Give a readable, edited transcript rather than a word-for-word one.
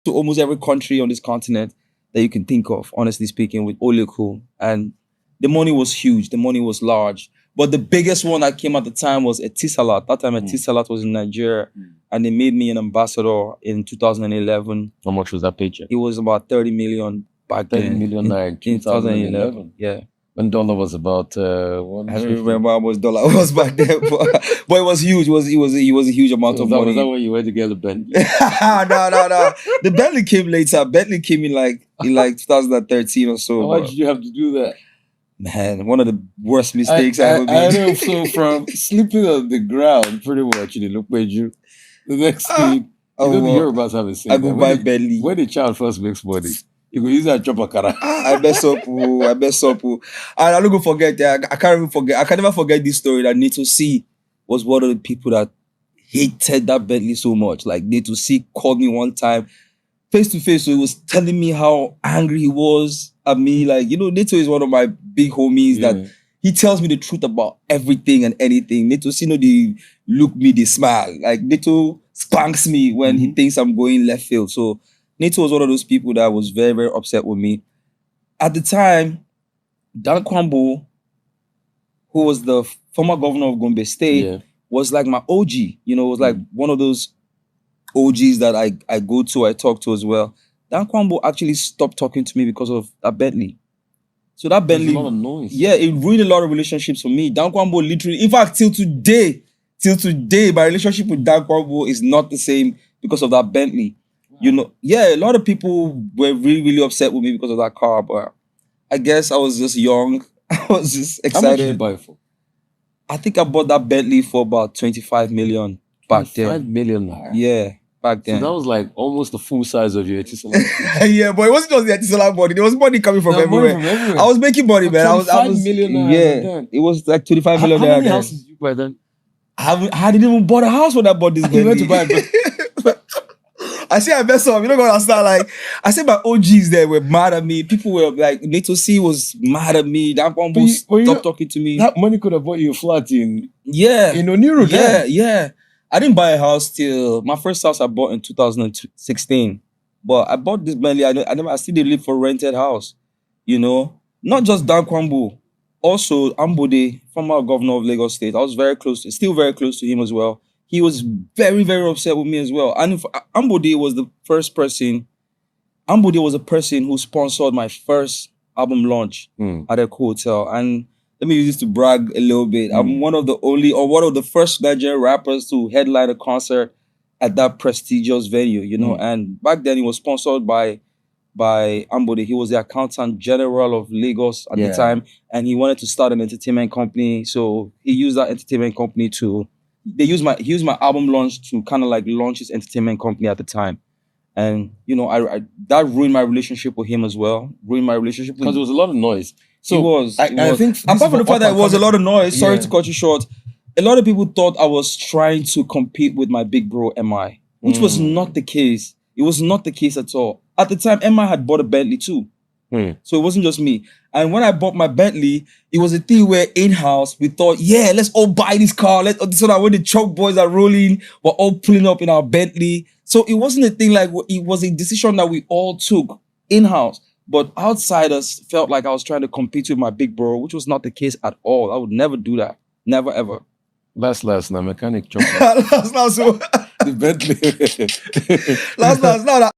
to almost every country on this continent that you can think of, honestly speaking, with Oleku. And the money was huge. The money was large. But the biggest one that came at the time was Etisalat. That time Etisalat was in Nigeria. And they made me an ambassador in 2011. How much was that paycheck? It was about 30 million back 30 then. million naira in 2011. Yeah. When dollar was about I don't remember how much dollar was back then, but it was huge. It was a huge amount of money. Was that when you went to get the Bentley? No. The Bentley came later. Bentley came in like 2013 or so. Why did you have to do that? Man, one of the worst mistakes I ever made. I know. So from sleeping on the ground, pretty much, you look at you. The next thing, the Yorubas have a saying. I go buy Bentley. When the child first makes money, you go use that chop akara. I mess up. And I don't go forget that. I can't even forget. I can never forget this story that Nato C was one of the people that hated that Bentley so much. Like Nato C called me one time, face to face. So he was telling me how angry he was at me. Like, Nato is one of my big homies that he tells me the truth about everything and anything. Nato C, they look me, they smile. Like Nato spanks me when he thinks I'm going left field. So Nato was one of those people that was very, very upset with me. At the time, Dan Kwambo, who was the former governor of Gombe State, was like my OG. Was like one of those OGs that I go to, I talk to as well. Dan Kwambo actually stopped talking to me because of that Bentley. So that Bentley, a lot of noise. Yeah, it ruined a lot of relationships for me. Dan Kwambo literally, in fact, till today, my relationship with Dan Kwambo is not the same because of that Bentley. A lot of people were really, really upset with me because of that car, but I guess I was just young. I was just excited. How much did you buy it for? I think I bought that Bentley for about 25 million back then. 25 million naira? Yeah, back then. So that was like almost the full size of your Etisalat. Yeah, but it wasn't just the Etisalat money. There was money coming from everywhere. I was making money, man. I was 25 million naira. Yeah, it was like 25 million naira. How many houses did you buy then? I didn't even bought a house when I bought this Bentley. You went to buy it. I say I messed up. You don't understand. Like, I said my OGs there were mad at me. People were like, Nato C was mad at me. That one stopped talking to me. That money could have bought you a flat in Oniru. Yeah. I didn't buy a house till my first house I bought in 2016. But I bought this Bentley. I still did live for a rented house. Not just Dan Kwambo. Also, Ambode, former governor of Lagos State. I was still very close to him as well. He was very, very upset with me as well. And Ambode was the person who sponsored my first album launch at a hotel. And let me use this to brag a little bit. I'm one of the first Nigerian rappers to headline a concert at that prestigious venue, And back then, he was sponsored by Ambode. He was the accountant general of Lagos at the time. And he wanted to start an entertainment company. So he used that entertainment company he used my album launch to kind of like launch his entertainment company at the time. And, that ruined my relationship with him as well. Because there was a lot of noise. So I think apart from the fact that it was a lot of noise, sorry to cut you short, a lot of people thought I was trying to compete with my big bro, MI, which was not the case. It was not the case at all. At the time, MI had bought a Bentley too. So it wasn't just me. And when I bought my Bentley, it was a thing where in-house, we thought, let's all buy this car. So that when the truck boys are rolling, we're all pulling up in our Bentley. So it wasn't a thing like, it was a decision that we all took in-house. But outsiders felt like I was trying to compete with my big bro, which was not the case at all. I would never do that. Never, ever. Last, now, mechanic truck. last, so the Bentley. last, now.